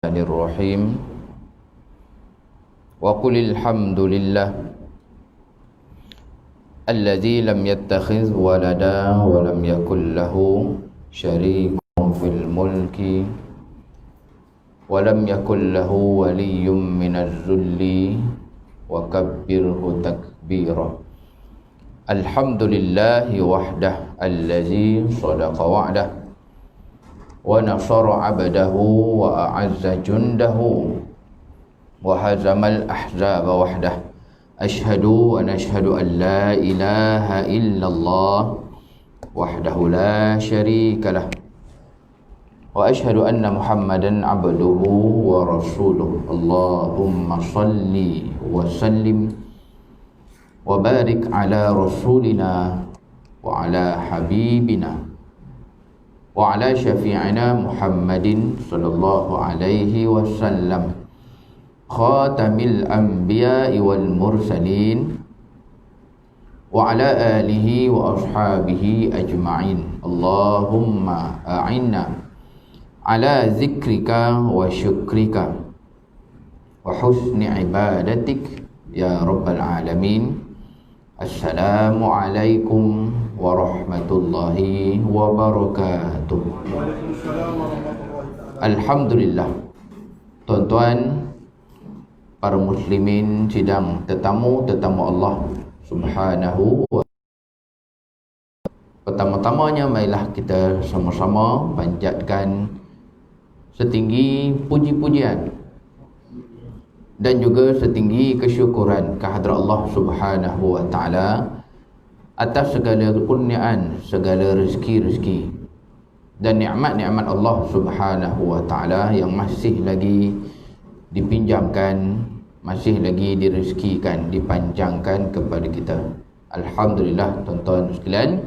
Bismillahirrahmanirrahim. Wa qulil hamdulillah alladzi lam yattakhidh walada wa lam yakul lahu syarikun fil mulki wa lam yakul lahu waliyyun minaz zulli wa kabbirhu takbira. Alhamdulillahi wahdah alladzi sadaqa wa'dah wa nasara 'abdahu wa a'azza jundahu wa hazamal ahzaba wahdah. Ashhadu wa nashhadu an la ilaha illallah wahdahu la syarika lah wa ashhadu anna Muhammadan 'abduhu wa rasuluh. Allahumma salli wa sallim wa barik ala rasulina wa ala habibina wa ala syafi'ina Muhammadin sallallahu alaihi wasallam khatamil anbiya'i wal mursalin wa ala alihi wa ashabihi ajma'in. Allahumma a'inna ala zikrika wa syukrika wa husni ibadatik ya rabbal alamin. Assalamu alaikum warahmatullahi wabarakatuh. Alhamdulillah, tuan-tuan, para muslimin sidang tetamu Allah Subhanahu wa ta'ala. Pertama-tamanya marilah kita sama-sama panjatkan setinggi puji-pujian dan juga setinggi kesyukuran kehadrat Allah Subhanahu wa ta'ala atas segala kurniaan, segala rezeki-rezeki dan nikmat-nikmat Allah Subhanahu wa ta'ala yang masih lagi dipinjamkan, masih lagi direzekikan, dipanjangkan kepada kita. Alhamdulillah, tuan-tuan sekalian,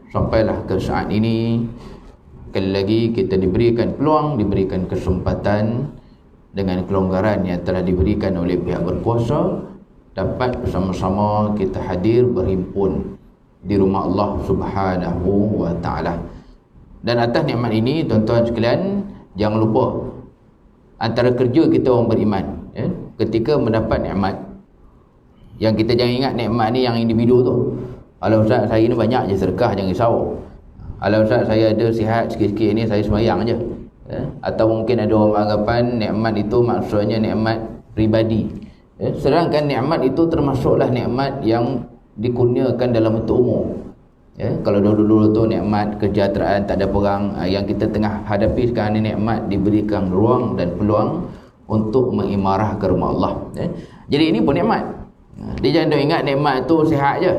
sampailah ke saat ini sekali lagi kita diberikan peluang, diberikan kesempatan dengan kelonggaran yang telah diberikan oleh pihak berkuasa, dapat bersama-sama kita hadir berhimpun di rumah Allah Subhanahu wa ta'ala. Dan atas nikmat ini, tuan-tuan sekalian, jangan lupa antara kerja kita orang beriman, ketika mendapat nikmat, yang kita jangan ingat nikmat ni yang individu tu. Kalau ustaz saya ni banyak je sedekah, jangan risau. Kalau ustaz saya ada sihat sikit-sikit ni, saya sembahyang je. Atau mungkin ada orang beranggapan nikmat itu maksudnya nikmat pribadi. Sedangkan nikmat itu termasuklah nikmat yang dikurniakan dalam bentuk umum. Kalau dulu-dulu tu nikmat kesejahteraan, tak ada perang, yang kita tengah hadapi sekarang ni nikmat diberikan ruang dan peluang untuk mengimarah ke rumah Allah. Jadi ini pun nikmat. Dia jangan ingat nikmat tu sihat je.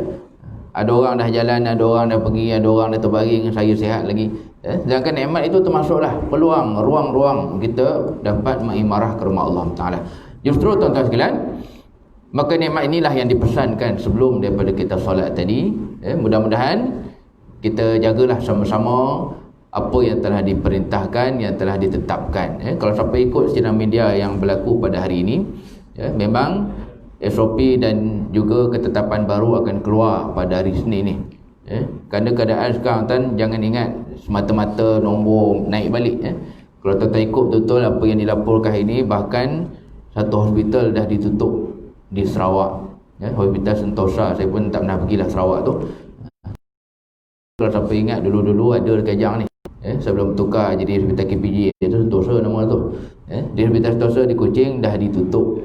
Ada orang dah jalan, ada orang dah pergi, ada orang dah terbaring, saya sihat lagi. Sedangkan nikmat itu termasuklah peluang, ruang-ruang kita dapat mengimarah ke rumah Allah Ta'ala. Justru tuan-tuan sekalian, maka nikmat inilah yang dipesankan sebelum daripada kita solat tadi. Mudah-mudahan kita jagalah sama-sama apa yang telah diperintahkan, yang telah ditetapkan. Kalau siapa ikut sidang media yang berlaku pada hari ini, memang SOP dan juga ketetapan baru akan keluar pada hari Senin ni. Kerana keadaan sekarang kan, jangan ingat semata-mata nombor naik balik. Kalau tuan-tuan ikut betul apa yang dilaporkan ini, bahkan satu hospital dah ditutup di Sarawak, Hospital Sentosa. Saya pun tak pernah pergilah Sarawak tu. Kalau siapa ingat dulu-dulu ada dekat Kajang ni, sebelum tukar jadi Hospital KPG, itu Sentosa nama tu. Di Hospital Sentosa di Kuching dah ditutup.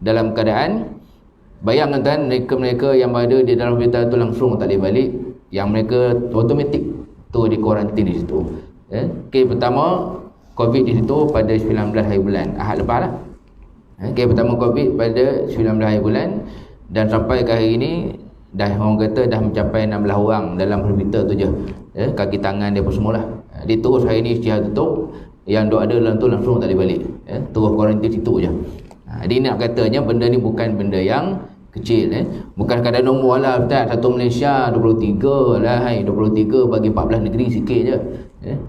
Dalam keadaan, bayangkan kan, mereka yang berada di dalam hospital tu langsung tak boleh balik, yang mereka automatik tu di kuarantin di situ. Kes pertama COVID di situ pada 19 hari bulan Ahad lepas lah. Kes pertama COVID pada 19 hari bulan, dan sampai ke hari ini dah orang kata dah mencapai 16 orang dalam hospital tu je. Kaki tangan dia pun semualah. Dia terus hari ni isytihar tutup, yang dok ada dalam tu langsung tak boleh balik. Terus kuarantin situ je. Dia nak katanya benda ni bukan benda yang kecil. Bukan kadang nombor lah Ustaz, satu Malaysia 23 lah, 23 bagi 14 negeri sikit je.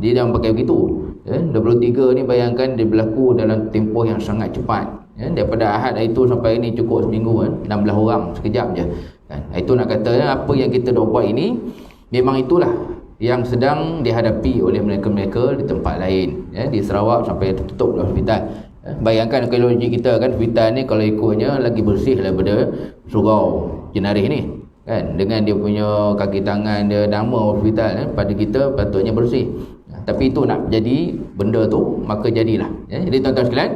Dia dah pakai begitu. 23 ni bayangkan dia berlaku dalam tempoh yang sangat cepat. Daripada Ahad itu sampai ini cukup seminggu, 16 orang sekejap je. Itu nak kata apa yang kita dah buat ini memang itulah yang sedang dihadapi oleh mereka-mereka di tempat lain. Di Sarawak sampai tertutup hospital. Bayangkan kalau logik kita kan, hospital ni kalau ikutnya lagi bersih daripada surau Jenaris ni kan, dengan dia punya kaki tangan dia, nama hospital pada kita patutnya bersih. Tapi itu nak jadi benda tu, maka jadilah. Jadi tuan-tuan sekalian,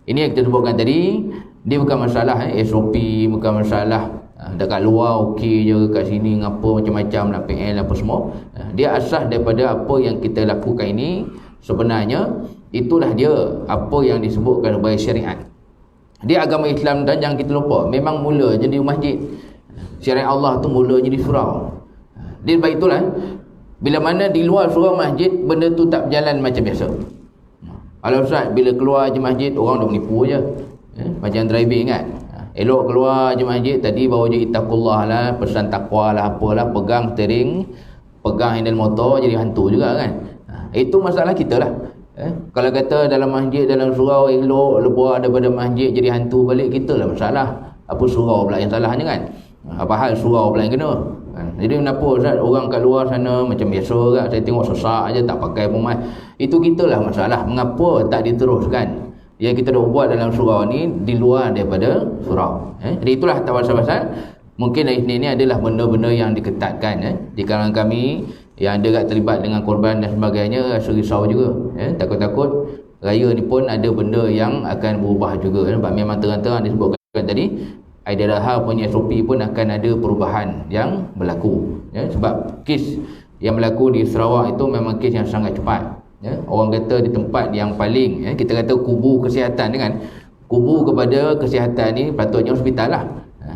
ini yang kita sebutkan tadi, dia bukan masalah SOP, bukan masalah dekat luar okey je, kat sini ngapa macam-macam nak PL apa semua. Dia asas daripada apa yang kita lakukan ini sebenarnya itulah dia apa yang disebutkan sebagai syariat. Dia agama Islam, dan jangan kita lupa, memang mula je di masjid. Syariat Allah tu mula je di surau. Dia sebab itulah bila mana di luar surau masjid benda tu tak berjalan macam biasa. Kalau Ustaz bila keluar je masjid orang dah menipu je. Macam driving kan. Elok keluar je masjid, tadi bawa je ittaqullah lah, pesan takwa lah, apalah, pegang steering, pegang handle motor, jadi hantu juga kan. Itu masalah kita lah. Kalau kata dalam masjid, dalam surau elok, lepas daripada masjid jadi hantu balik, kita lah masalah. Apa surau pula yang salahnya kan? Apa hal surau pula yang kena? Jadi kenapa Ustaz orang kat luar sana macam biasa kan, saya tengok sesak aja tak pakai pemain. Itu kita lah masalah. Mengapa tak diteruskan yang kita dah buat dalam surau ni di luar daripada surau? Jadi itulah pasal-pasal mungkin hari ini adalah benda-benda yang diketatkan di kalangan kami yang ada terlibat dengan korban dan sebagainya, rasa risau juga. Takut-takut raya ni pun ada benda yang akan berubah juga. Sebab memang terang-terang disebutkan tadi, Aidilaha punya SOP pun akan ada perubahan yang berlaku. Sebab kes yang berlaku di Sarawak itu memang kes yang sangat cepat. Orang kata di tempat yang paling, kita kata kubu kesihatan kan, kubu kepada kesihatan ni patutnya hospital lah.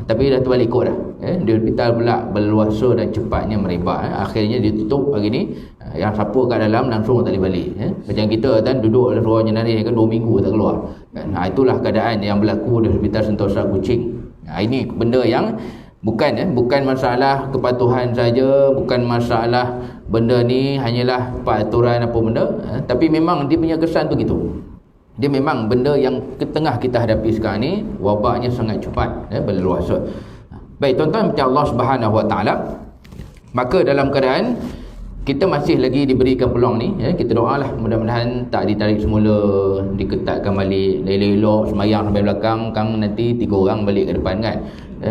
Tapi dah terbalik ikut dah. Di hospital pula berluasa dan cepatnya merebak. Akhirnya ditutup hari ni. Yang siapa kat dalam langsung tak boleh balik. Macam kita kan duduk dalam surau Jenaris kan 2 minggu tak keluar. Itulah keadaan yang berlaku di hospital Sentosa Kuching. Ini benda yang bukan masalah kepatuhan saja, bukan masalah benda ni hanyalah peraturan apa benda, tapi memang dia punya kesan tu gitu. Dia memang benda yang ke tengah kita hadapi sekarang ni, wabaknya sangat cepat berluasa. Baik tuan-tuan, macam Allah Subhanahu Wa Taala, maka dalam keadaan kita masih lagi diberikan peluang ni, kita doalah mudah-mudahan tak ditarik semula, diketatkan balik, elok-elok semayang sampai belakang, kan nanti 3 orang balik ke depan kan.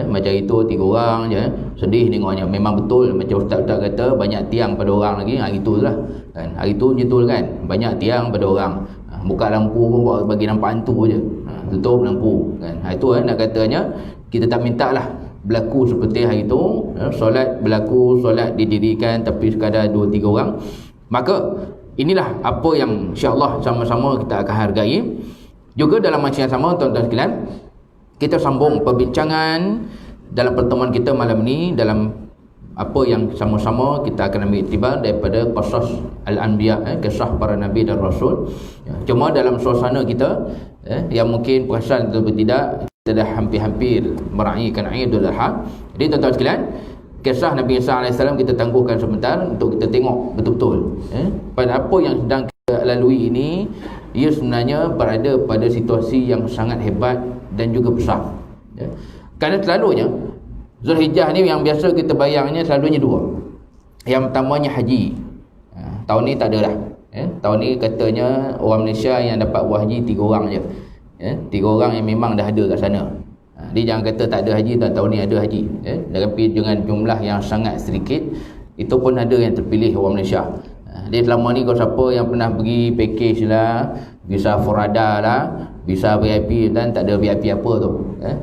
Macam itu 3 orang je, sedih tengoknya. Memang betul macam ustaz-ustaz kata, banyak tiang pada orang lagi, hari tu lah kan. Hari tu betul kan, banyak tiang pada orang. Buka lampu pun bagi nampak hantu je, tutup lampu kan. Itu nak katanya kita tak minta lah berlaku seperti hari itu, solat didirikan tapi sekadar 2-3 orang. Maka inilah apa yang insya-Allah sama-sama kita akan hargai. Juga dalam masa yang sama tuan-tuan sekalian, kita sambung perbincangan dalam pertemuan kita malam ini dalam apa yang sama-sama kita akan ambil iktibar daripada qasas al-anbiya, kisah para nabi dan rasul. Cuma dalam suasana kita yang mungkin perasan atau tidak, kita dah hampir-hampir meraihkan Idul Adha. Jadi tuan-tuan sekalian, kisah Nabi Isa AS kita tangguhkan sebentar untuk kita tengok betul-betul pada apa yang sedang kita lalui ini. Ia sebenarnya berada pada situasi yang sangat hebat dan juga besar. Kerana selalunya Zulhijjah ni yang biasa kita bayangnya selalunya 2. Yang pertamanya haji. Tahun ni tak ada dah. Tahun ni katanya orang Malaysia yang dapat buat haji 3 orang je. 3 orang yang memang dah ada kat sana. Dia jangan kata tak ada haji, tahun ni ada haji. Tapi dengan jumlah yang sangat sedikit, itu pun ada yang terpilih orang Malaysia. Dia selama ni kalau siapa yang pernah pergi package lah, visa Forada lah, visa VIP, dan tak ada VIP apa tu.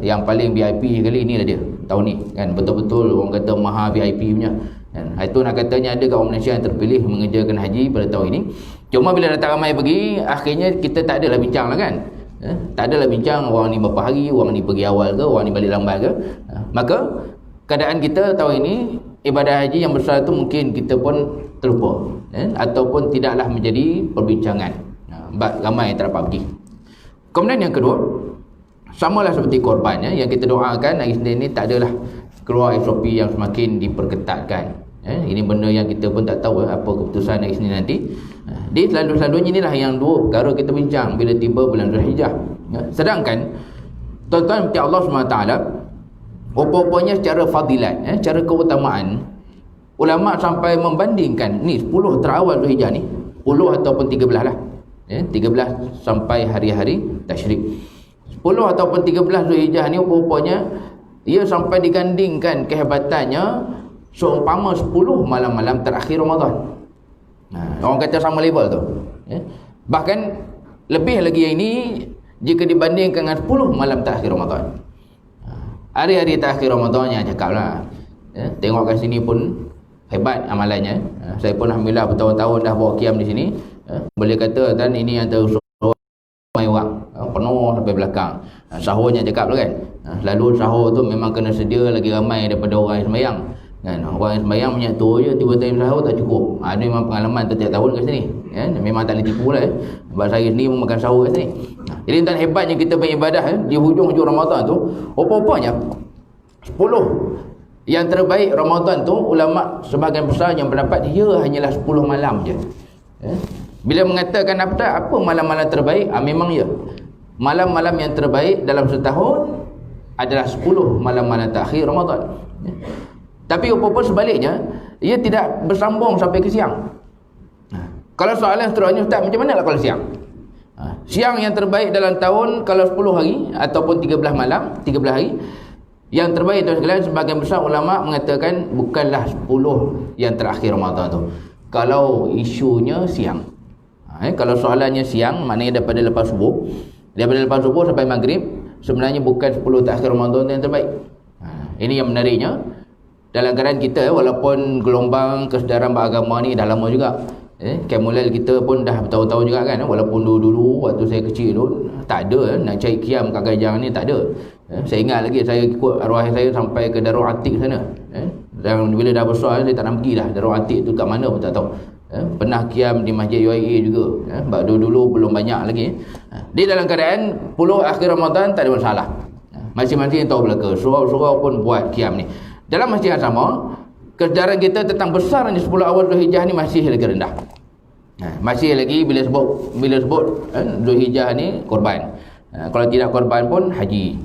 Yang paling VIP kali ni lah dia tahun ni kan, betul-betul orang kata maha VIP punya kan. Itu nak katanya ada kat orang Malaysia yang terpilih mengerjakan haji pada tahun ini. Cuma bila datang ramai pergi, akhirnya kita tak adalah bincang lah kan. Tak adalah bincang orang ni berapa hari, orang ni pergi awal ke, orang ni balik lambat ke. Maka keadaan kita tahun ini, ibadah haji yang besar tu mungkin kita pun terlupa, ataupun tidaklah menjadi perbincangan. Ramai yang tak dapat pergi. Kemudian yang kedua, samalah seperti korban yang kita doakan hari Senin ni, tak adalah keluar SOP yang semakin diperketatkan. Ini benda yang kita pun tak tahu apa keputusan hari Senin nanti. Dia selalunya inilah yang 2 perkara kita bincang bila tiba bulan Zulhijjah. Sedangkan tuan-tuan Allah SWT, rupa-rupanya secara fadilat, secara keutamaan, ulama sampai membandingkan ni 10 terawal Zulhijjah ni, 10 ataupun 13 lah, 13 sampai hari-hari tasyrik. 10 ataupun 13 Zulhijjah ni rupanya ia sampai digandingkan kehebatannya seumpama 10 malam-malam terakhir Ramadan. Orang kata sama level tu, bahkan lebih lagi yang ini jika dibandingkan dengan 10 malam terakhir Ramadan. Hari-hari terakhir Ramadan yang cakap lah, tengok kat sini pun hebat amalannya. Saya pun alhamdulillah bertahun-tahun dah bawa qiyam di sini. Boleh kata dan ini yang terus ramai orang, penuh sampai belakang. Sahurnya cakap lah kan, lalu sahur tu memang kena sedia lagi ramai daripada orang yang sembahyang kan. Orang yang sembahyang banyak tu je, tiba-tiba sahur tak cukup. Ada memang pengalaman setiap tahun kat sini, memang tak boleh tipu lah. Sebab saya sendiri pun makan sahur kat sini. Jadi dan hebatnya kita beribadah di hujung-hujung Ramadan tu, apa-apanya 10 yang terbaik Ramadan tu, ulama sebahagian besar yang berpendapat ia hanyalah 10 malam je. Bila mengatakan apa malam-malam terbaik, memang ya, malam-malam yang terbaik dalam setahun adalah 10 malam-malam terakhir Ramadan. Tapi apa-apa sebaliknya, ia tidak bersambung sampai ke siang. Kalau soalan seterusnya, Ustaz, macam mana lah kalau siang? Siang yang terbaik dalam tahun kalau 10 hari ataupun 13 malam, 13 hari, yang terbaik tuan sekalian, sebahagian besar ulama mengatakan bukanlah 10 yang terakhir Ramadan tu. Kalau isunya siang, kalau soalannya siang, maknanya daripada lepas subuh, sampai maghrib, sebenarnya bukan 10 terakhir Ramadan yang terbaik. Ini yang menariknya. Dalam keadaan kita, walaupun gelombang kesedaran beragama ni dah lama juga, Kemulal kita pun dah bertahun-tahun juga kan, walaupun dulu waktu saya kecil tu tak ada nak cari qiyam kat Gajang ni, tak ada. Saya ingat lagi saya ikut arwah saya sampai ke Darul Atiq sana, dan bila dah besar saya tak nak pergi dah. Darul Atiq tu kat mana pun tak tahu. Pernah qiyam di Masjid UIA juga, sebab dulu belum banyak lagi. Di dalam keadaan 10 akhir Ramadan tak ada masalah, masing-masing tahu belaka, surau-surau pun buat qiyam ni. Dalam masjid yang sama, kesedaran kita tentang besarnya 10 awal Zulhijjah ni masih lagi rendah. Masih lagi bila sebut Zulhijjah ni korban. Kalau tidak korban pun haji.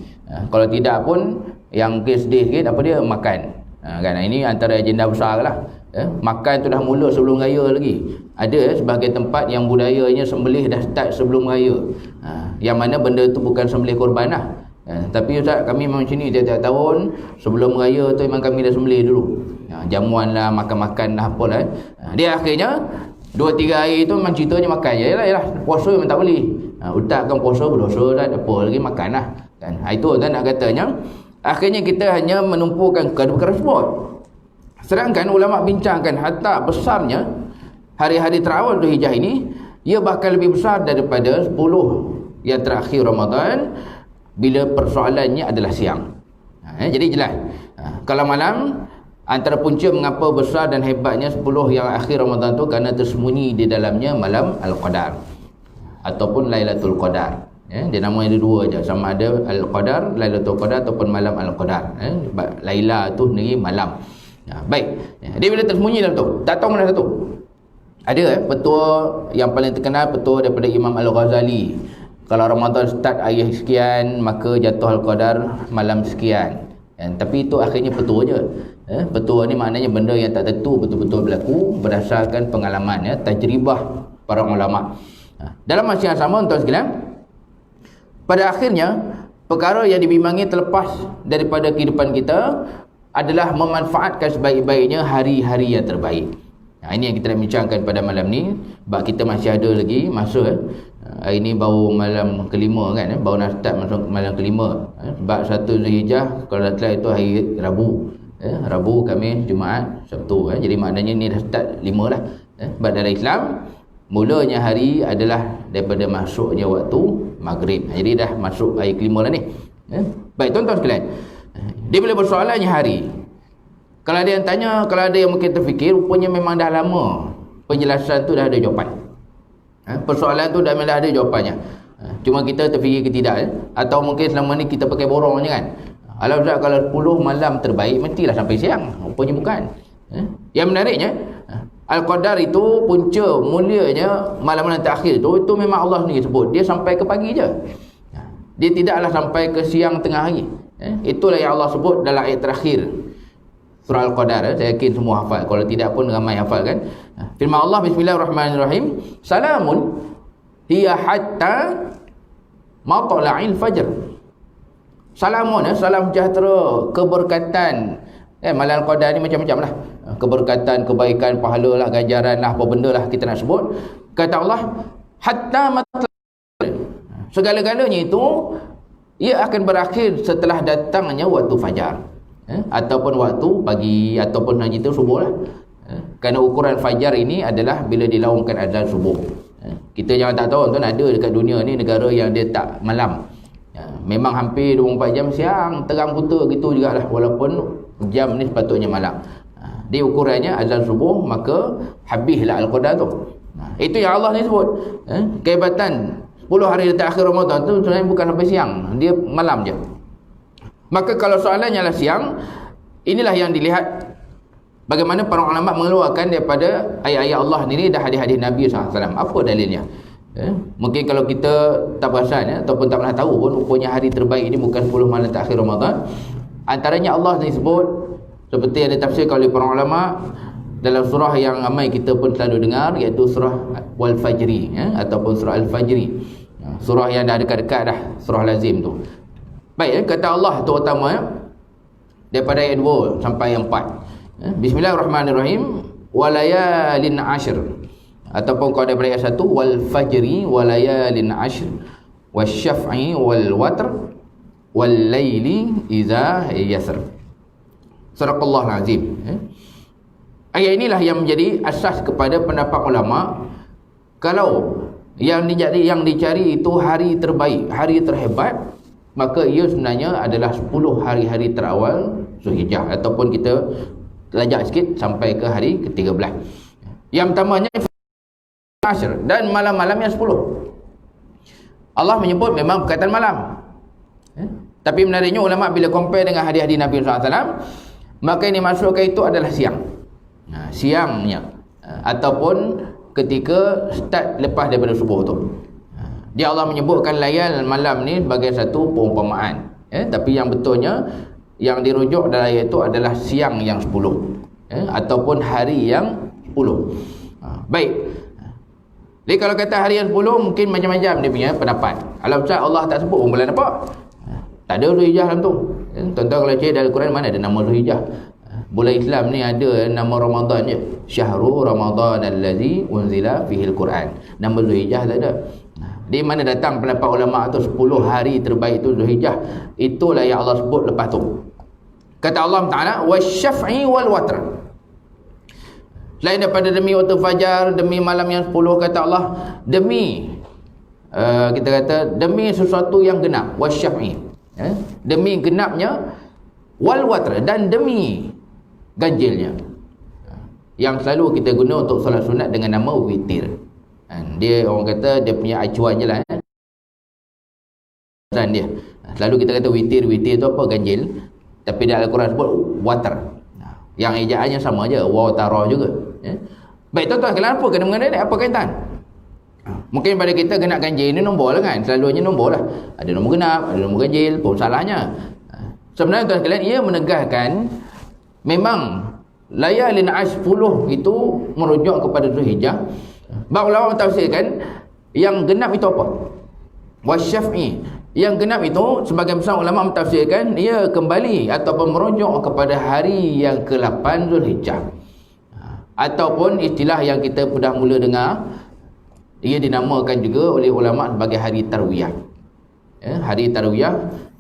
Kalau tidak pun yang sedih sikit apa dia, makan. Kan ini antara agenda besar lah. Makan tu dah mula sebelum raya lagi. Ada sebagai tempat yang budayanya sembelih dah start sebelum raya. Yang mana benda tu bukan sembelih korban lah. Tapi Ustaz, kami memang macam ni tiap-tiap tahun sebelum raya tu memang kami dah sembelih dulu. Jamuan lah, makan-makan lah, apalah. Dia akhirnya 2-3 hari tu memang ceritanya makan je. Yalah, puasa memang tak boleh. Utak kan puasa berdosa dah, apa lagi makan lah kan. Itu kan nak katanya akhirnya kita hanya menumpukan perkara tersebut. Sedangkan ulama bincangkan hatta besarnya hari-hari terawal Zulhijjah ini, ia bahkan lebih besar daripada 10 yang terakhir Ramadan bila persoalannya adalah siang. Jadi jelas, kalau malam, antara punca mengapa besar dan hebatnya 10 yang akhir Ramadan tu kerana tersembunyi di dalamnya malam Al-Qadar ataupun Lailatul Qadar. Dia nama ada dua je, sama ada Al-Qadar, Lailatul Qadar ataupun malam Al-Qadar. Laila tu sendiri malam. Baik, dia bila tersembunyi dalam tu, tak tahu mana satu. Ada petua yang paling terkenal, petua daripada Imam Al-Ghazali. Kalau Ramadan start hari sekian, maka jatuh Al-Qadar malam sekian. Tapi itu akhirnya petua je. Petua ni maknanya benda yang tak tentu betul-betul berlaku berdasarkan pengalaman, tajribah para ulama. Dalam masa yang sama tuan sekalian, pada akhirnya perkara yang dibimbangi terlepas daripada kehidupan kita adalah memanfaatkan sebaik-baiknya hari-hari yang terbaik. Ini yang kita nak bincangkan pada malam ni, sebab kita masih ada lagi masa. Hari ni baru malam kelima kan, baru nak start masuk malam kelima. Sebab 1 Zulhijjah kalau dah telah itu hari Rabu. Rabu, Khamis, Jumaat, Sabtu. Jadi maknanya ni dah start 5 lah. Sebab dalam Islam, mulanya hari adalah daripada masuknya waktu maghrib. Jadi dah masuk hari kelima lah ni. Baik tuan-tuan sekalian, dia bila bersoalannya hari, kalau ada yang tanya, kalau ada yang mungkin terfikir, rupanya memang dah lama penjelasan tu dah ada jawapan. Persoalan tu dah ada jawapannya. Cuma kita terfikir ke tidak, atau mungkin selama ni kita pakai borong je kan. Alah Ustaz, kalau 10 malam terbaik mestilah sampai siang. Rupanya bukan. Yang menariknya, Al-Qadar itu punca mulianya malam-malam terakhir tu, itu memang Allah sendiri sebut dia sampai ke pagi je. Dia tidaklah sampai ke siang tengah hari. Itulah yang Allah sebut dalam ayat terakhir. surah Al-Qadar. Saya yakin semua hafal, kalau tidak pun ramai hafal kan. Firman Allah, bismillahirrahmanirrahim, salamun hiya hatta matla'il fajr. Salamun, salam sejahtera, keberkatan. Malam Al-Qadar ni macam-macam lah, keberkatan, kebaikan, pahala lah, ganjaran lah, apa benda lah kita nak sebut. Kata Allah, hatta matla'il, segala-galanya itu ia akan berakhir setelah datangnya waktu fajar, ataupun waktu pagi, ataupun nak cerita subuh lah. Kerana ukuran fajar ini adalah bila dilaungkan azan subuh. Kita jangan tak tahu tuan, ada dekat dunia ni negara yang dia tak malam. Memang hampir 24 jam siang, terang buta gitu jugalah, walaupun jam ni sepatutnya malam. Dia ukurannya azan subuh, maka habislah Al-Qadar tu. Itu yang Allah ni sebut. Kehebatan 10 hari dekat akhir Ramadan tu sebenarnya bukan sampai siang, dia malam je. Maka kalau soalannya adalah siang, inilah yang dilihat bagaimana para ulama mengeluarkan daripada ayat-ayat Allah ni dan hadis-hadis Nabi SAW. Apa dalilnya? Mungkin kalau kita tak perasan ataupun tak pernah tahu pun, rupanya hari terbaik ini bukan 10 malam terakhir Ramadan. Antaranya Allah ni sebut, seperti yang ditafsirkan oleh para ulama dalam surah yang ramai kita pun selalu dengar, iaitu surah Wal-Fajri, ataupun surah Al-Fajri, surah yang dah dekat-dekat dah, surah lazim tu. Baik, kata Allah terutama daripada ayat 2 sampai 4, bismillahirrahmanirrahim, walayalin ashr, ataupun kalau daripada ayat 1, wal-fajri walayalin ashr wasyaf'i wal-watr wal-laili iza yasr. Sadaqallahul azim. Ayat inilah yang menjadi asas kepada pendapat ulama, kalau yang dicari itu hari terbaik, hari terhebat, maka ia sebenarnya adalah 10 hari-hari terawal Zulhijjah, ataupun kita lajak sikit sampai ke hari ke-13. Yang pertamanya Ashr, dan malam-malam yang 10. Allah menyebut memang perkataan malam, tapi menariknya ulama bila compare dengan hadis-hadis Nabi SAW, maka ini masukkan itu adalah siang. Siangnya, ataupun ketika start lepas daripada subuh tu. Dia Allah menyebutkan layal malam ni sebagai satu perumpamaan, tapi yang betulnya yang dirujuk dalam ayat itu adalah siang yang 10, ataupun hari yang 10. Baik. Jadi kalau kata hari yang 10, mungkin macam-macam dia punya pendapat. Kalau Ustaz Allah tak sebut pun boleh nampak, tak ada Zulhijjah dalam tu. Tuan-tuan kalau cari dalam Quran, mana ada nama Zulhijjah? Bulan Islam ni ada nama Ramadan je, Syahrul Ramadan allazi unzila fihil Quran. Nama Zulhijjah tak ada. Di mana datang pendapat ulama tu 10 hari terbaik tu Zulhijjah, itulah yang Allah sebut lepas tu. Kata Allah Ta'ala, wasyaf'i wal watr, selain daripada demi waktu fajar, demi malam yang 10, kata Allah, demi kita kata demi sesuatu yang genap, wasyaf'i, demi genapnya, wal watr, dan demi ganjilnya, yang selalu kita guna untuk solat sunat dengan nama witir. Dia orang kata dia punya acuan je lah, dia selalu kita kata witir tu apa? Ganjil. Tapi dalam Al-Quran sebut watar, yang ejaannya sama je, watara juga. Baik tuan-tuan, kenapa kena mengenai ni? Apa kaitan? Mungkin pada kita genap ganjil ni nombor lah kan, selalunya nombor lah, ada nombor genap, ada nombor ganjil, pun salahnya. Sebenarnya tuan sekalian, ia menegaskan memang layalin ashr 10 itu merujuk kepada Zulhijjah. Bab ulama mentafsirkan yang genap itu apa? Wasyaf'i, yang genap itu sebagian besar ulama mentafsirkan ia kembali ataupun merujuk kepada hari yang ke-8 Zulhijjah, ataupun istilah yang kita sudah mula dengar, ia dinamakan juga oleh ulama sebagai hari tarwiyah. Hari tarwiyah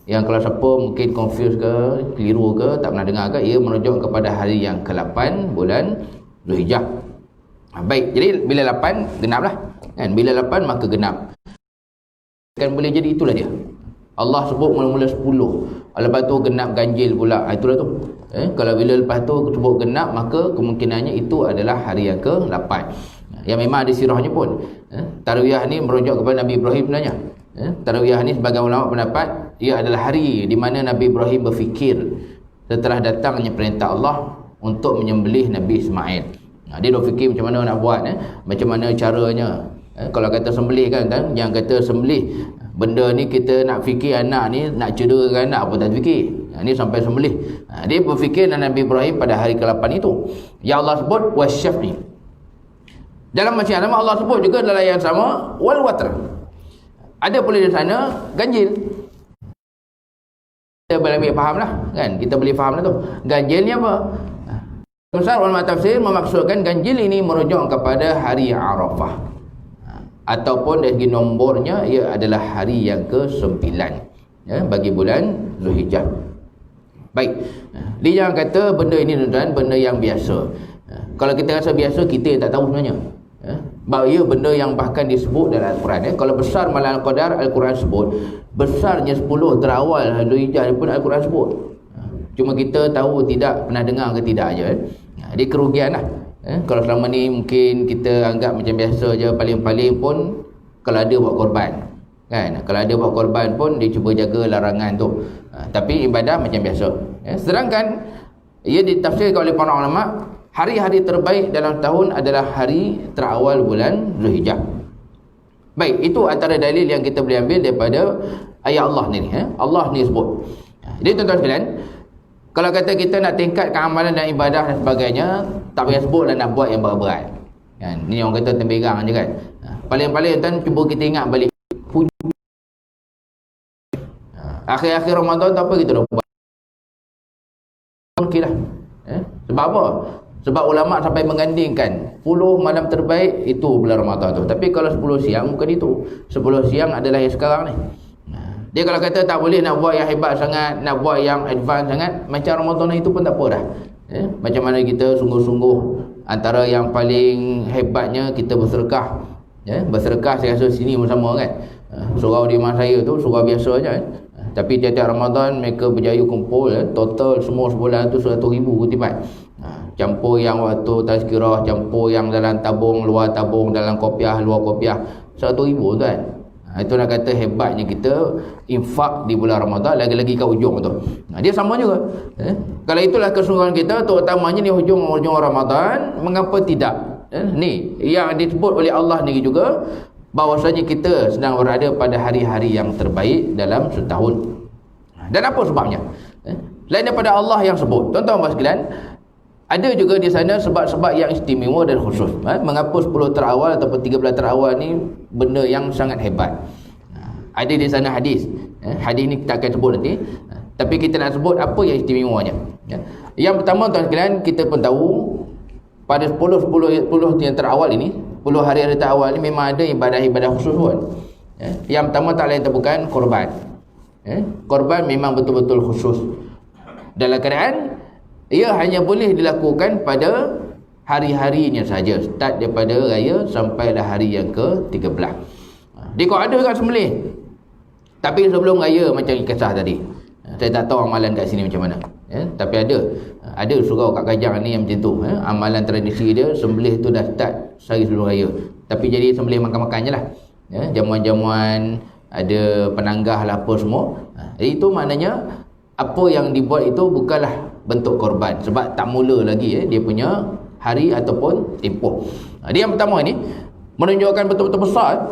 yang kalau siapa mungkin confuse ke, keliru ke, tak pernah dengar ke, ia merujuk kepada hari yang ke-8 bulan Zulhijjah. Baik, jadi bila 8 genaplah kan, bila 8 maka genap kan, boleh jadi itulah dia. Allah sebut mula-mula 10, lepas tu genap ganjil pula, itulah tu. Kalau bila lepas tu sebut genap, maka kemungkinannya itu adalah hari yang ke-8, yang memang ada sirahnya pun. Tarwiyah ni merujuk kepada Nabi Ibrahim sebenarnya. Tarwiyah ni sebagai ulama pendapat ia adalah hari di mana Nabi Ibrahim berfikir setelah datangnya perintah Allah untuk menyembelih Nabi Ismail. Dia dah fikir macam mana nak buat, macam mana caranya. Kalau kata sembelih kan, yang kata sembelih benda ni kita nak fikir anak ni nak cederakan anak apa tak fikir. Ni sampai sembelih. Dia berfikir Nabi Ibrahim pada hari ke-8 itu. Ya Allah sebut wasyaf'i. Dalam macam nama Allah sebut juga dalam ayat yang sama wal watr. Ada pula di sana ganjil. Kita boleh faham lah kan, kita boleh faham lah tu ganjil ni apa. Besar ulama tafsir memaksudkan ganjil ini merujuk kepada hari Arafah, ataupun dari segi nombornya ia adalah hari yang ke-9 ya, bagi bulan Zulhijjah. Baik, dia jangan kata benda ini tuan-tuan benda yang biasa. Kalau kita rasa biasa, kita yang tak tahu sebenarnya. Bahawa ia benda yang bahkan disebut dalam Al-Quran. Kalau besar malam Al-Qadar, Al-Quran sebut. Besarnya 10 terawal Zulhijjah pun Al-Quran sebut. Cuma kita tahu tidak, pernah dengar ke tidak aja. Dia kerugian lah. Kalau selama ni mungkin kita anggap macam biasa je, paling-paling pun kalau ada buat korban kan, kalau ada buat korban pun dia cuba jaga larangan tu. Tapi ibadah macam biasa. Sedangkan ia ditafsirkan oleh para ulama, hari-hari terbaik dalam tahun adalah hari terawal bulan Zulhijjah. Baik, itu antara dalil yang kita boleh ambil daripada ayat Allah ni. Allah ni sebut. Jadi tuan-tuan sekalian, kalau kata kita nak tingkatkan amalan dan ibadah dan sebagainya, tak payah sebutlah nak buat yang berat-berat kan. Ni orang kata temberang je kan. Paling-paling tuan cuba kita ingat balik akhir-akhir Ramadan tu apa kita dah buat. Okey lah. Sebab apa? Sebab ulama sampai menggandingkan 10 malam terbaik itu bulan Ramadan tu. Tapi kalau 10 siang bukan itu. 10 siang adalah yang sekarang ni. Dia kalau kata tak boleh nak buat yang hebat sangat, nak buat yang advance sangat, macam Ramadan itu pun tak apa dah. Macam mana kita sungguh-sungguh, antara yang paling hebatnya kita bersedekah. Bersedekah saya rasa sini bersama kan. Surau di rumah saya tu surau biasa je kan. Tapi tiap-tiap Ramadan mereka berjaya kumpul total semua sebulan tu 100,000 kutipan. Campur yang waktu tazkirah, campur yang dalam tabung, luar tabung, dalam kopiah, luar kopiah, 100,000 tu kan. Itu nak kata hebatnya kita infak di bulan Ramadan, lagi-lagi kat ujung tu. Dia sama juga. Kalau itulah kesungguhan kita, terutamanya di hujung-hujung Ramadan, mengapa tidak? Ni yang disebut oleh Allah ni juga, bahawasanya kita sedang berada pada hari-hari yang terbaik dalam setahun. Dan apa sebabnya? Lain daripada Allah yang sebut. Tuan-tuan sekalian, ada juga di sana sebab-sebab yang istimewa dan khusus. Mengapa 10 terawal ataupun 13 terawal ni benda yang sangat hebat. Ada di sana hadis. Hadis ni kita akan sebut nanti. Tapi kita nak sebut apa yang istimewanya. Yang pertama tuan sekalian, kita pun tahu pada 10 yang terawal ini, 10 hari-hari terawal ni memang ada ibadah-ibadah khusus pun. Yang pertama tak lain tak bukan korban. Korban memang betul-betul khusus. Dalam keadaan ia hanya boleh dilakukan pada hari-harinya saja, start daripada raya sampailah hari yang ke-13. Dia kau ada kat sembelih, tapi sebelum raya macam kisah tadi. Saya tak tahu amalan kat sini macam mana. Tapi ada surau kat Kajang ni yang macam tu. Amalan tradisi dia sembelih tu dah start sehari sebelum raya. Tapi jadi sembelih makan-makan je lah. Jamuan-jamuan, ada penanggah lah apa semua. Jadi itu maknanya apa yang dibuat itu bukanlah bentuk korban, sebab tak mula lagi dia punya hari ataupun tempoh. Dia yang pertama ni menunjukkan betul-betul besar.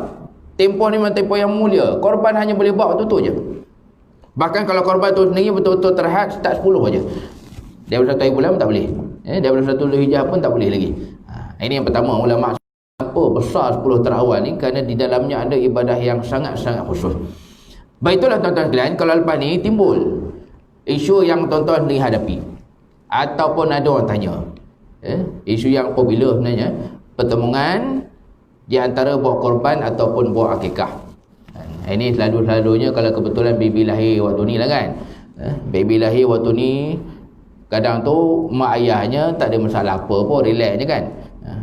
Tempoh ni memang tempoh yang mulia. Korban hanya boleh buat waktu tu je. Bahkan kalau korban tu sendiri betul-betul terhad, start 10 aja. Daripada 1 hari bulan pun tak boleh. Daripada 1 Zulhijjah pun tak boleh lagi. Ini yang pertama, ulama apa besar 10 terawal ni, kerana di dalamnya ada ibadah yang sangat-sangat khusus. Baik, itulah tuan-tuan sekalian, kalau lepas ni timbul isu yang tuan-tuan sendiri hadapi, ataupun ada orang tanya, isu yang popular sebenarnya, pertemuan di antara buat korban ataupun buat akikah. Ini selalu-selalunya kalau kebetulan baby lahir waktu ni lah kan. Baby lahir waktu ni, kadang tu mak ayahnya tak ada masalah apa pun, relax je kan.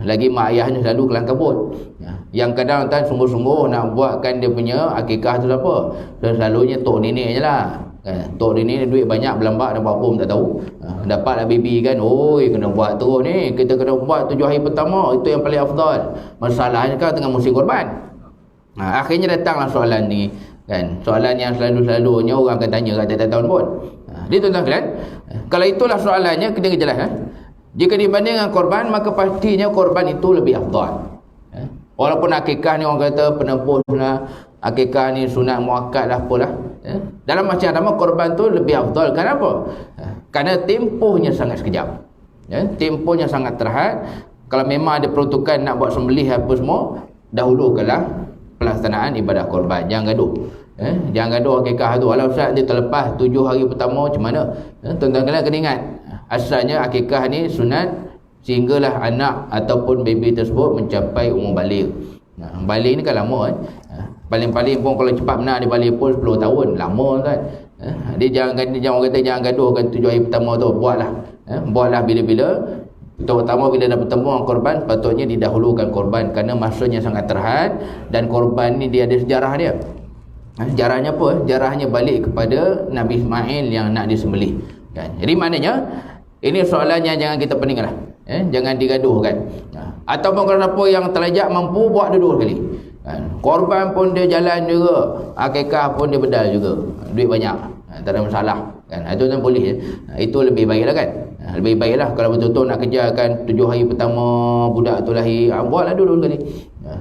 Lagi mak ayahnya selalu kelang kabut. Yang kadang kan sungguh-sungguh nak buatkan dia punya akikah tu apa, selalunya tok nenek je lah. Tok nenek duit banyak, berlambak dan buat apa pun tak tahu. Dapatlah baby kan, oi kena buat terus ni, kita kena buat 7 hari pertama, itu yang paling afdal. Masalahnya kan tengah musim korban. Akhirnya datanglah soalan ni kan, soalan yang selalu-selalunya orang akan tanya kat tiap-tiap tahun pun. Dia tuan-tuan sekalian, kalau itulah soalannya, kita jelas jika dibanding dengan korban, maka pastinya korban itu lebih afdal. Walaupun akikah ni orang kata penebus lah, akikah ni sunat muakkad lah apalah. Dalam macam agama korban tu lebih afdal. Kenapa? Kerana tempohnya sangat sekejap. Tempohnya sangat terhad. Kalau memang ada peruntukan nak buat sembelih apa semua, dahulukanlah pelaksanaan ibadah korban. Jangan gaduh. Jangan gaduh akikah tu. Kalau Ustaz dia terlepas 7 hari pertama macam mana? Tuan-tuan kalian kena ingat, asalnya akikah ni sunat sehinggalah anak ataupun baby tersebut mencapai umur baligh. Baligh ni kan lama kan. Paling-paling pun kalau cepat benar dia balik pun 10 tahun, lama kan. Dia jangan kata jangan gaduhkan 7 hari pertama tu, buatlah. Buatlah bila-bila. Terutama bila dah bertemu dengan korban, patutnya didahulukan korban kerana masanya sangat terhad dan korban ni dia ada sejarah dia. Sejarahnya apa? Sejarahnya balik kepada Nabi Ismail yang nak disembelih. Jadi maknanya ini soalan yang jangan kita peninglah. Jangan digaduhkan. Ataupun kalau siapa yang terlajak mampu buat dua kali. Korban pun dia jalan juga, akikah pun dia bedal juga, duit banyak, tak ada masalah kan. Itu kan boleh. Itu lebih baiklah kan. Lebih baiklah kalau betul-betul nak kejarkan 7 hari pertama budak tu lahir, buatlah dua kali.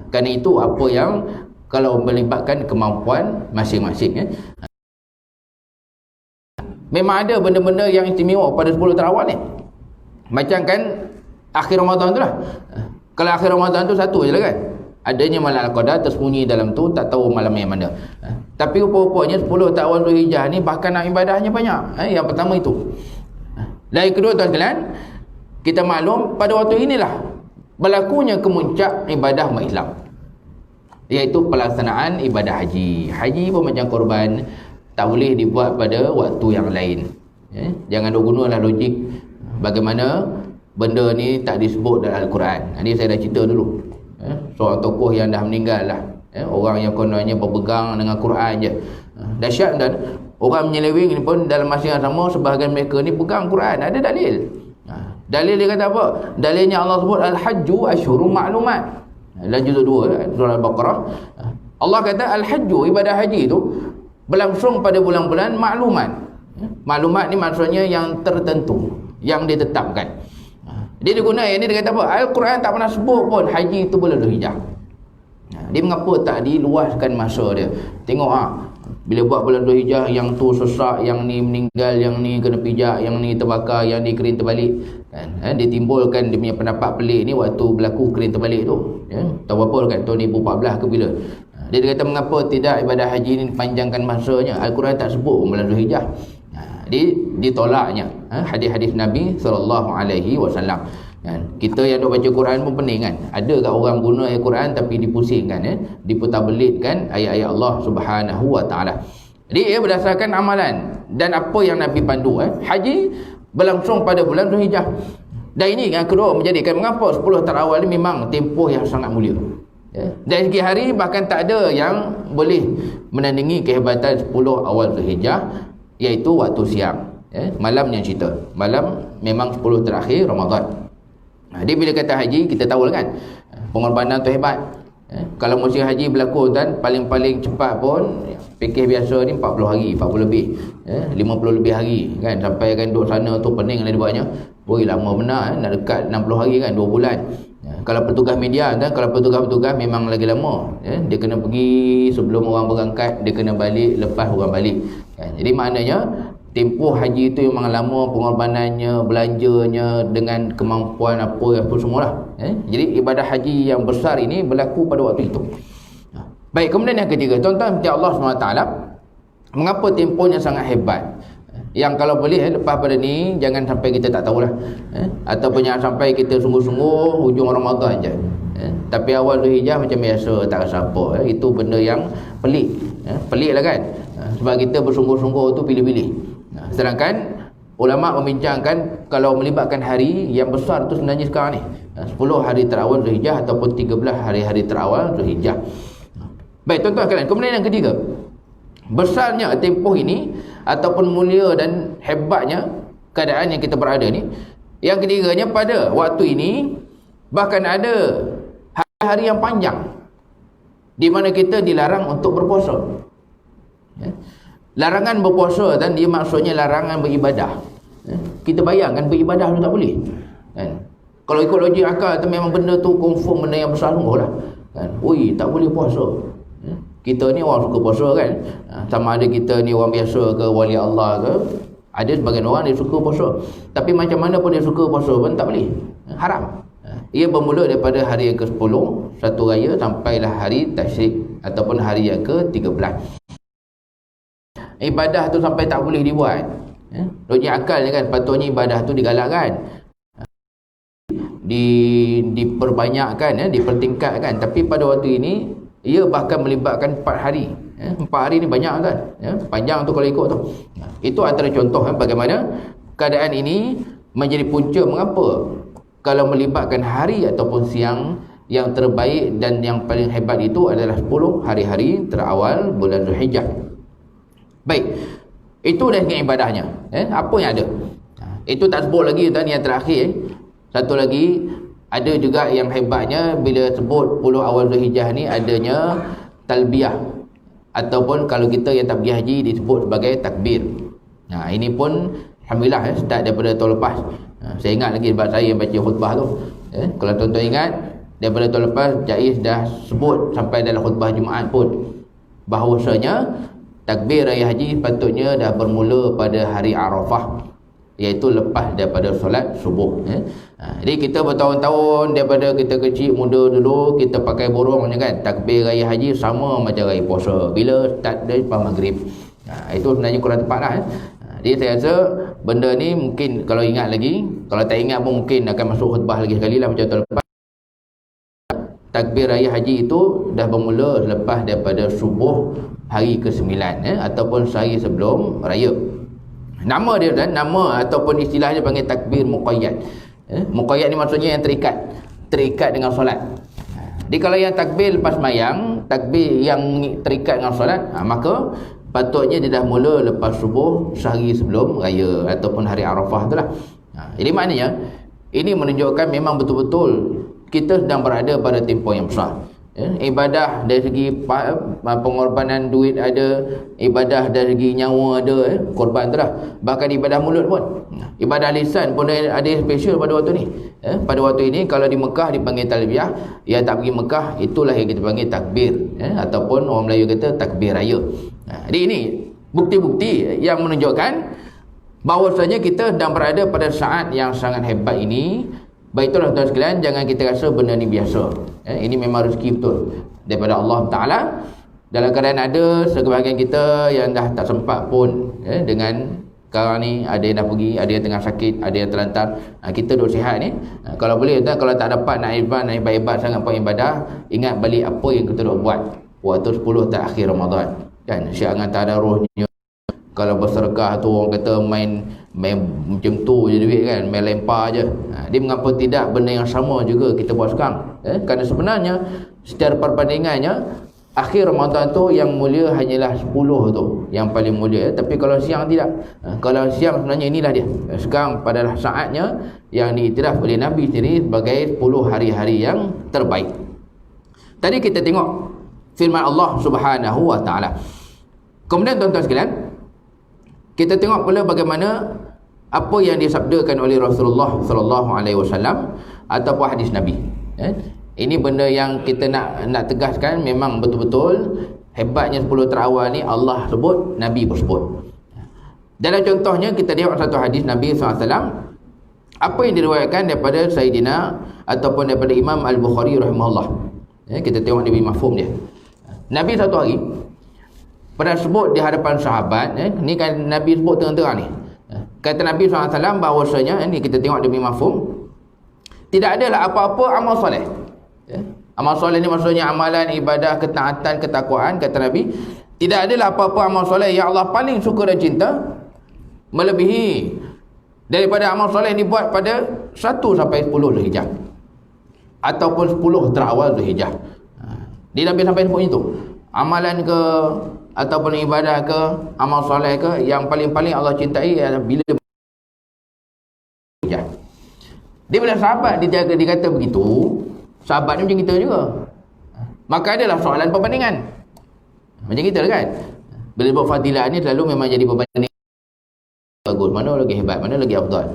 Kerana itu apa yang kalau melibatkan kemampuan masing-masing. Memang ada benda-benda yang istimewa pada 10 tarawal ni. Macam kan akhir Ramadan tu lah. Kalau akhir Ramadan tu satu je lah kan, adanya malam Al-Qadar tersembunyi dalam tu, tak tahu malam yang mana. Tapi rupa-rupanya 10 tarawal Zulhijjah ni bahkan nak ibadahnya banyak. Yang pertama itu. Dan yang kedua tuan sekalian, kita maklum pada waktu inilah berlakunya kemuncak ibadah umat Islam, iaitu pelaksanaan ibadah haji. Haji pun macam korban, tak boleh dibuat pada waktu yang lain. Jangan duk gunalah logik bagaimana benda ni tak disebut dalam Al-Quran. Ini saya dah cerita dulu. Seorang tokoh yang dah meninggal lah, orang yang kononnya berpegang dengan Quran je. Dahsyat. Dan orang menyeleweng ni pun dalam masa yang sama sebahagian mereka ni pegang Quran, ada dalil. Dalil dia kata apa? Dalilnya Allah sebut Al-Hajju Ashhurum Ma'lumat dalam juzuk 2 surah Al-Baqarah. Allah kata Al-Hajju, ibadah haji tu berlangsung pada bulan-bulan maklumat. Maklumat ni maksudnya yang tertentu, yang ditetapkan. Dia guna yang ni, dia kata apa? Al-Quran tak pernah sebut pun haji itu bulan Zulhijjah. Dia mengapa tak diluaskan masa dia? Tengok bila buat bulan Zulhijjah, yang tu sesak, yang ni meninggal, yang ni kena pijak, yang ni terbakar, yang ni kering terbalik kan? Dia timbulkan dia punya pendapat pelik ni waktu berlaku kering terbalik tu, tahu apa kan, tahun 2014 ke bila. Dia kata mengapa tidak ibadah haji ni panjangkan masanya? Al-Quran tak sebut bulan Zulhijjah. Ditolaknya hadis-hadis Nabi SAW. Kita yang duk baca Quran pun pening kan. Ada kat orang guna ayat Quran tapi dipusingkan, diputar-belitkan ayat-ayat Allah Subhanahu Wa Taala. Jadi berdasarkan amalan dan apa yang Nabi pandu, haji berlangsung pada bulan Zulhijjah. Dan ini yang kedua menjadikan mengapa 10 tarawal ni memang tempoh yang sangat mulia. Dari segi hari bahkan tak ada yang boleh menandingi kehebatan 10 awal Zulhijjah, iaitu waktu siang. Malam yang cerita, malam memang 10 terakhir Ramadan. Dia bila kata haji, kita tahu lah kan, pengorbanan tu hebat. Kalau musim haji berlaku dan paling-paling cepat pun fikir biasa ni 40 hari, 40 lebih, 50 lebih hari kan, sampai kan duduk sana tu pening lah dibuatnya. Oi, lama benar, nak dekat 60 hari kan, 2 bulan. Kalau petugas media dan kalau petugas-petugas memang lagi lama. Dia kena pergi sebelum orang berangkat, dia kena balik lepas orang balik. Jadi maknanya tempoh haji itu memang lama, pengorbanannya, belanjanya dengan kemampuan apa semualah. Jadi ibadah haji yang besar ini berlaku pada waktu itu. Baik, kemudian yang ketiga, tuan-tuan Allah SWT, mengapa tempohnya sangat hebat? Yang kalau boleh lepas pada ni jangan sampai kita tak tahulah, ataupun jangan sampai kita sungguh-sungguh hujung Ramadan je, tapi awal Zulhijjah macam biasa, tak rasa apa. Itu benda yang pelik. Pelik lah kan, sebab kita bersungguh-sungguh tu pilih-pilih. Sedangkan ulama membincangkan kalau melibatkan hari yang besar tu sebenarnya sekarang ni 10 hari terawal Zulhijjah ataupun 13 hari-hari terawal Zulhijjah. Baik tuan-tuan sekalian, kemudian yang ketiga, besarnya tempoh ini ataupun mulia dan hebatnya keadaan yang kita berada ni. Yang ketiganya, pada waktu ini bahkan ada hari-hari yang panjang di mana kita dilarang untuk berpuasa. Larangan berpuasa dan dia maksudnya larangan beribadah. Kita bayangkan beribadah tu tak boleh kan? Kalau ikut logik akal tu memang benda tu confirm benda yang besar sungguh lah kan? Oi, tak boleh puasa. Kita ni orang suka puasa kan. Sama ada kita ni orang biasa ke, wali Allah ke, ada sebagian orang dia suka puasa. Tapi macam mana pun dia suka puasa pun tak boleh. Haram. Ia bermula daripada hari yang ke-10 satu raya sampailah hari tasyrik ataupun hari yang ke-13. Ibadah tu sampai tak boleh dibuat. Logik akalnya kan, patutnya ibadah tu digalakkan, diperbanyakkan, dipertingkatkan. Tapi pada waktu ini ia bahkan melibatkan 4 hari. 4 hari ni banyak kan, panjang tu kalau ikut tu. Itu antara contoh bagaimana keadaan ini menjadi punca mengapa kalau melibatkan hari ataupun siang, yang terbaik dan yang paling hebat itu adalah 10 hari-hari terawal bulan Zulhijjah. Baik, itu dah dengan ibadahnya. Apa yang ada? Itu tak sebut lagi tadi yang terakhir. Satu lagi, ada juga yang hebatnya bila sebut 10 awal Zulhijjah ni adanya talbiyah, ataupun kalau kita yang tak pergi haji disebut sebagai takbir. Ini pun alhamdulillah start daripada tahun lepas. Saya ingat lagi sebab saya yang baca khutbah tu. Kalau tuan-tuan ingat, daripada tahun lepas Jais dah sebut sampai dalam khutbah Jumaat pun bahawasanya takbir raya haji patutnya dah bermula pada hari Arafah, iaitu lepas daripada solat subuh. Jadi kita bertahun-tahun daripada kita kecil muda dulu kita pakai burung kan, takbir raya haji sama macam raya puasa, bila start dari maghrib. Itu sebenarnya kurang tepat lah. Jadi saya rasa benda ni mungkin kalau ingat lagi, kalau tak ingat pun mungkin akan masuk khutbah lagi sekali lah macam tahun lepas. Takbir raya haji itu dah bermula lepas daripada subuh hari ke-9 ataupun sehari sebelum raya. Nama dia kan, nama ataupun istilahnya panggil takbir muqayyad. Muqayyad ni maksudnya yang terikat dengan solat. Jadi kalau yang takbir lepas mayang, takbir yang terikat dengan solat, maka patutnya dia dah mula lepas subuh sehari sebelum raya ataupun hari Arafah tu lah. Jadi maknanya ini menunjukkan memang betul-betul kita sedang berada pada tempoh yang besar. Ibadah dari segi pengorbanan duit ada, ibadah dari segi nyawa ada, korban tu lah. Bahkan ibadah mulut pun, ibadah lisan pun ada special pada waktu ni. Pada waktu ini kalau di Mekah dipanggil talbiyah, yang tak pergi Mekah itulah yang kita panggil takbir, ataupun orang Melayu kata takbir raya. Jadi ini bukti-bukti yang menunjukkan bahawasanya kita sedang berada pada saat yang sangat hebat ini. Baik, itulah tuan sekalian, jangan kita rasa benda ni biasa. Ini memang rezeki betul daripada Allah Ta'ala. Dalam keadaan ada sebahagian kita yang dah tak sempat pun dengan sekarang ni, ada yang dah pergi, ada yang tengah sakit, ada yang terlantar. Kita duduk sihat ni, kalau boleh kalau tak dapat nak hebat-hebat sangat buat ibadah, ingat balik apa yang kita duduk buat waktu 10 terakhir Ramadan kan. Syiangan tadarruhnya, kalau bersedekah tu orang kata main macam tu je duit kan, main lempar je. Dia mengapa tidak benda yang sama juga kita buat sekarang? Kerana sebenarnya secara perbandingannya akhir Ramadan tu yang mulia hanyalah 10 tu yang paling mulia. Tapi kalau siang tidak. Kalau siang sebenarnya inilah dia. Sekarang pada saatnya yang diiktiraf oleh Nabi sendiri sebagai 10 hari-hari yang terbaik. Tadi kita tengok firman Allah Subhanahu wa taala. Kemudian tuan-tuan sekalian, kita tengok pula bagaimana apa yang disabdakan oleh Rasulullah sallallahu alaihi wasallam ataupun hadis Nabi. Ini benda yang kita nak tegaskan, memang betul-betul hebatnya 10 terawal ni Allah sebut, Nabi pun sebut. Dalam contohnya kita tengok satu hadis Nabi SAW, apa yang diriwayatkan daripada Sayyidina ataupun daripada Imam Al-Bukhari rahimahullah. Kita tengok dia mafhum dia. Nabi satu hari pernah sebut di hadapan sahabat, ni kan Nabi sebut terang-terang ni. Kata Nabi SAW bahawasanya, ni kita tengok demi mafhum, tidak adalah apa-apa amal soleh. Amal soleh ni maksudnya amalan, ibadah, ketaatan, ketakwaan. Kata Nabi, tidak adalah apa-apa amal soleh yang Allah paling suka dan cinta melebihi daripada amal soleh ni buat pada 1 sampai 10 Zulhijjah ataupun 10 terawal Zulhijjah. Dia Nabi sampai sebut itu. Amalan ke ataupun ibadah ke, amal soleh ke, yang paling-paling Allah cintai adalah bila dia bila sahabat dia kata begitu, sahabat ni macam kita juga, maka adalah soalan perbandingan macam kita lah kan. Bila buat fadilah ni selalu memang jadi perbandingan, bagus, mana lagi hebat, mana lagi afdal.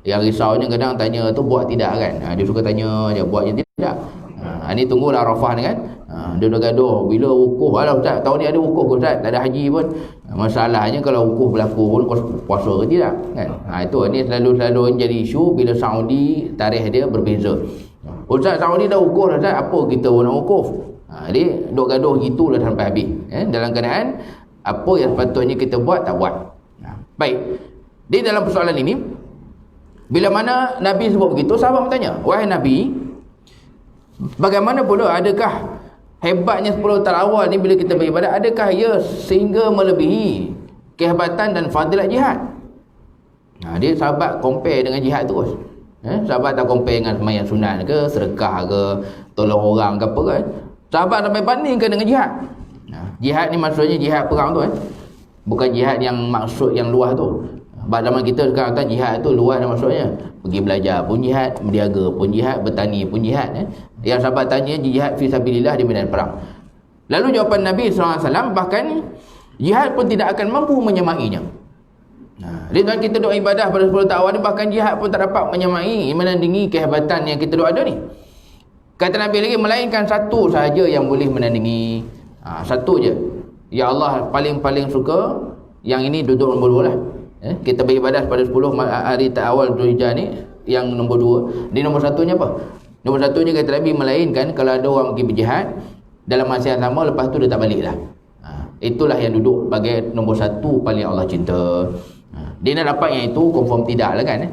Yang risaunya kadang tanya tu buat tidak kan, dia suka tanya je, buat je tidak. Ni tunggulah Arafah ni kan. Dia dah gaduh bila wukuf. Alah Ustaz, tahun ni ada wukuf ke Ustaz? Tak ada haji pun. Masalahnya kalau wukuf berlaku pun puasa ke tidak kan? Itu ni selalu jadi isu bila Saudi tarikh dia berbeza. Ustaz, Saudi dah wukuf Ustaz, apa kita pun nak wukuf? Jadi duk gaduh gitulah sampai habis. Dalam keadaan apa yang sepatutnya kita buat tak buat. Baik. Di dalam persoalan ini, bila mana Nabi sebut begitu, sahabat bertanya, wahai Nabi, bagaimana pula, adakah hebatnya 10 tahun awal ni bila kita beribadat, adakah ia sehingga melebihi kehebatan dan fadilat jihad? Dia sahabat compare dengan jihad terus. Sahabat tak compare dengan sembahyang sunat ke, sedekah ke, tolong orang ke apa kan. Sahabat sampai bandingkan dengan jihad. Jihad ni maksudnya jihad perang tu bukan jihad yang maksud yang luas tu. Sebab zaman kita sekarang kan jihad tu luas maksudnya. Pergi belajar pun jihad, berniaga pun jihad, bertani pun jihad. Yang sahabat tanya jihad fi sabilillah di medan perang. Lalu jawapan Nabi SAW, bahkan jihad pun tidak akan mampu menyamainya. Jadi tuan kita doa ibadah pada 10 tahun awal ni, bahkan jihad pun tak dapat menyamai, menandingi kehebatan yang kita doa ada ni. Kata Nabi lagi, melainkan satu sahaja yang boleh menandingi. Satu je. Ya Allah paling-paling suka yang ini duduk nombor 2 lah. Kita beribadah pada 10 hari awal Dzulhijjah ni, yang nombor 2. Di nombor 1-nya apa? Nombor 1-nya kata Nabi, melainkan kalau ada orang pergi berjihad dalam masa yang sama, lepas tu dia tak balik dah. Itulah yang duduk sebagai nombor 1 paling Allah cinta. Dia nak dapat yang itu, confirm tidak lah kan.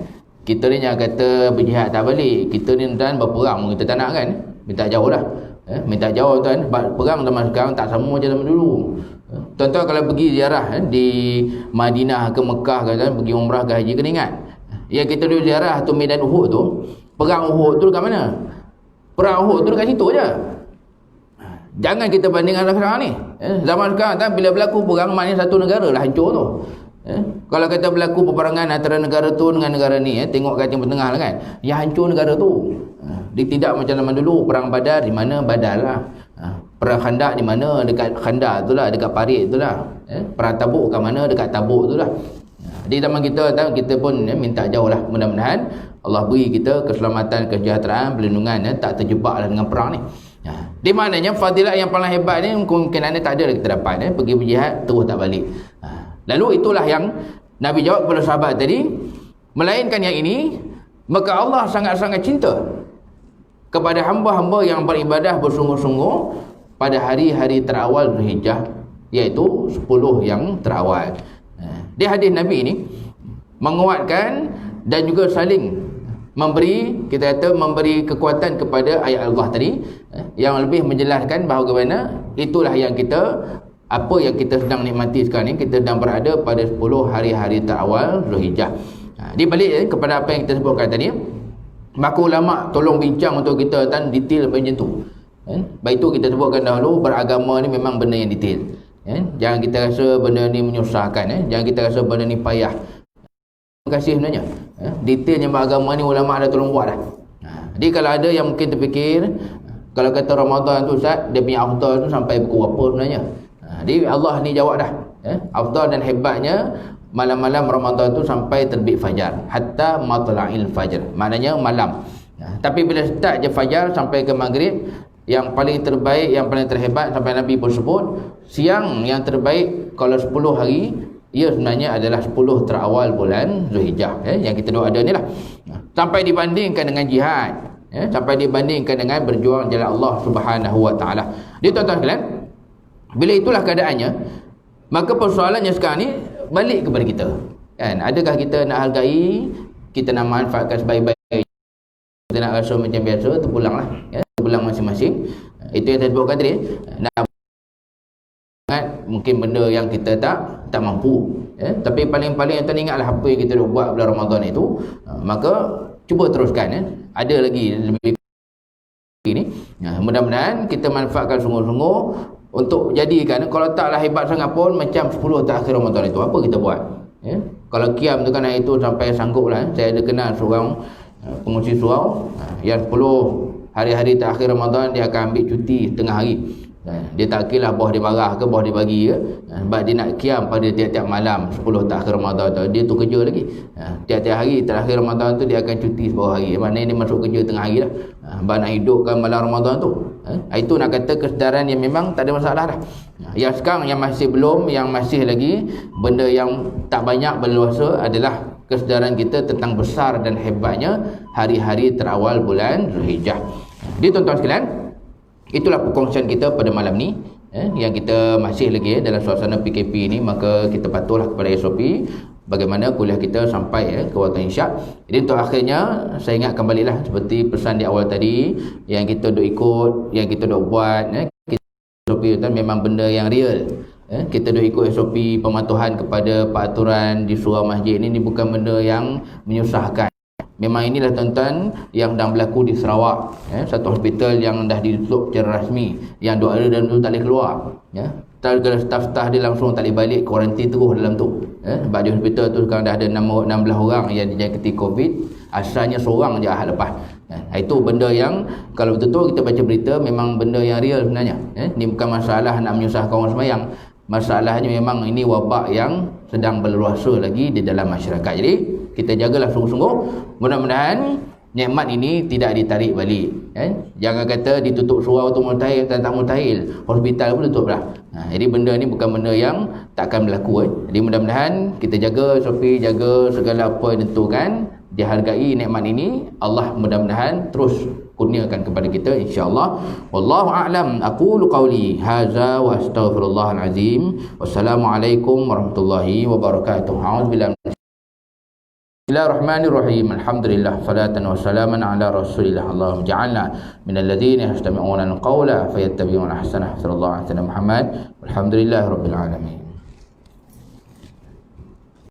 Kita ni jangan kata berjihad tak balik, kita ni dan berperang kita tak nak kan. Minta jauh lah. Minta jauh tuan. Perang zaman sekarang tak sama macam zaman dulu. Tuan-tuan kalau pergi ziarah di Madinah ke Mekah ke, pergi umrah ke haji, kena ingat yang kita dulu ziarah tu medan Uhud tu, perang Uhud tu dekat mana? Perang Uhud tu dekat situ je. Jangan kita bandingkan sekarang ni. Zaman sekarang kan bila berlaku perang, maknanya satu negara lah hancur tu. Kalau kita berlaku peperangan antara negara tu dengan negara ni, tengok kat Timur Tengah lah kan, yang hancur negara tu. Dia tidak macam zaman dulu. Perang Badar di mana? Badar lah. Perang Khandak di mana? Dekat Khandak tu lah, dekat Parit tu lah. Perang Tabuk kat mana? Dekat Tabuk tu lah. Di zaman kita pun minta jauh lah. Mudah-mudahan Allah beri kita keselamatan, kesejahteraan, perlindungan, tak terjebak lah dengan perang ni. Di maknanya fadilat yang paling hebat ni kemungkinannya tak ada kita dapat. Pergi berjihad terus tak balik. Lalu itulah yang Nabi jawab kepada sahabat tadi, melainkan yang ini, maka Allah sangat-sangat cinta kepada hamba-hamba yang beribadah bersungguh-sungguh pada hari-hari terawal Dzulhijjah, iaitu 10 yang terawal. Di hadis Nabi ini menguatkan dan juga saling memberi, kita kata memberi kekuatan kepada ayat Allah tadi, yang lebih menjelaskan bahawa bagaimana itulah yang kita, apa yang kita sedang nikmati sekarang ni, kita sedang berada pada 10 hari-hari terawal Dzulhijjah. Di balik kepada apa yang kita sebutkan tadi, maka ulama tolong bincang untuk kita dan detail macam tu. Baik itu kita sebutkan dahulu, beragama ni memang benda yang detail. Jangan kita rasa benda ni menyusahkan. Jangan kita rasa benda ni payah. Terima kasih sebenarnya. Detailnya beragama ni ulama dah tolong buat dah. Jadi kalau ada yang mungkin terfikir, kalau kata Ramadan tu Ustaz, dia punya afdal tu sampai pukul berapa sebenarnya? Jadi Allah ni jawab dah. Afdal dan hebatnya malam-malam Ramadan tu sampai terbit fajar, hatta matla'il fajr, maknanya malam. Tapi bila start je fajar sampai ke maghrib, yang paling terbaik, yang paling terhebat, sampai Nabi pun sebut siang yang terbaik kalau 10 hari, ia sebenarnya adalah 10 terawal bulan Dzulhijjah, yang kita doa ada ni lah. Sampai dibandingkan dengan jihad, sampai dibandingkan dengan berjuang jalan Allah Subhanahu wa taala. Dia tuan-tuan sekalian, bila itulah keadaannya, maka persoalannya sekarang ni balik kepada kita. Kan, adakah kita nak hargai, kita nak manfaatkan sebaik-baik, kita nak rasa macam biasa, terpulanglah, terpulang masing-masing. Itu yang saya sebutkan tadi. Nak mungkin benda yang kita tak mampu, tapi paling-paling yang teringatlah apa yang kita dah buat bulan Ramadan itu, maka cuba teruskan. Ada lagi lebih ini. Mudah-mudahan kita manfaatkan sungguh-sungguh untuk jadikan, kalau taklah hebat sangat pun macam 10 terakhir Ramadan itu, apa kita buat? Kalau qiyam tu kan hari itu sampai sanggup lah. Saya ada kenal seorang pengurusi surau yang 10 hari-hari terakhir Ramadan dia akan ambil cuti setengah hari. Dia tak kira bos dia marah ke, bos dia bagi ke, sebab dia nak qiyam pada tiap-tiap malam 10 takhir Ramadan tu. Dia tu kerja lagi. Tiap-tiap hari terakhir Ramadan tu dia akan cuti sebuah hari. Maknanya dia masuk kerja tengah hari dah. Sebab nak hidupkan malam Ramadan tu. Itu nak kata kesedaran yang memang tak ada masalah dah. Yang sekarang yang masih belum, yang masih lagi benda yang tak banyak berluasa adalah kesedaran kita tentang besar dan hebatnya hari-hari terawal bulan Zulhijjah. Jadi tuan-tuan sekalian, itulah perkongsian kita pada malam ni. Yang kita masih lagi dalam suasana PKP ni, maka kita patuhlah kepada SOP bagaimana kuliah kita sampai ke waktu isyak. Jadi untuk akhirnya saya ingatkan baliklah seperti pesan di awal tadi, yang kita duk ikut, yang kita duk buat, SOP itu memang benda yang real. Kita duk ikut SOP pematuhan kepada peraturan di surau masjid ni bukan benda yang menyusahkan. Memang inilah tuan-tuan yang dah berlaku di Sarawak, satu hospital yang dah ditutup secara rasmi, yang duk ada dalam tu tak boleh keluar, kalau staf-staf dia langsung tak boleh balik, kuarantin terus dalam tu. Sebab di hospital tu sekarang dah ada 16 orang yang dijangkiti COVID, asalnya seorang je ahad lepas. Itu benda yang kalau betul-betul kita baca berita, memang benda yang real sebenarnya. Ni bukan masalah nak menyusahkan orang sembahyang, masalahnya memang ini wabak yang sedang berluasa lagi di dalam masyarakat. Jadi kita jagalah sungguh-sungguh, mudah-mudahan nikmat ini tidak ditarik balik. Jangan kata ditutup surau tu mustahil, tak mustahil, hospital pun tutup dah. Jadi benda ni bukan benda yang takkan berlaku. Jadi mudah-mudahan kita jaga SOP, jaga segala apa yang ditentukan, dihargai nikmat ini. Allah mudah-mudahan terus kurniakan kepada kita, insya-Allah. Wallahu a'lam. Aqulu qawli hadza wa astaghfirullahal azim. Wassalamualaikum warahmatullahi wabarakatuh. A'udzubillahi. Bismillahirrahmanirrahim. Alhamdulillah, salatan wa salaman ala Rasulillah. Allahumma ja'alna minal ladzina yastami'una al-qawla fayattabi'una ahsanah. Sallallahu alaihi wasallam Muhammad. Alhamdulillahirabbil alamin.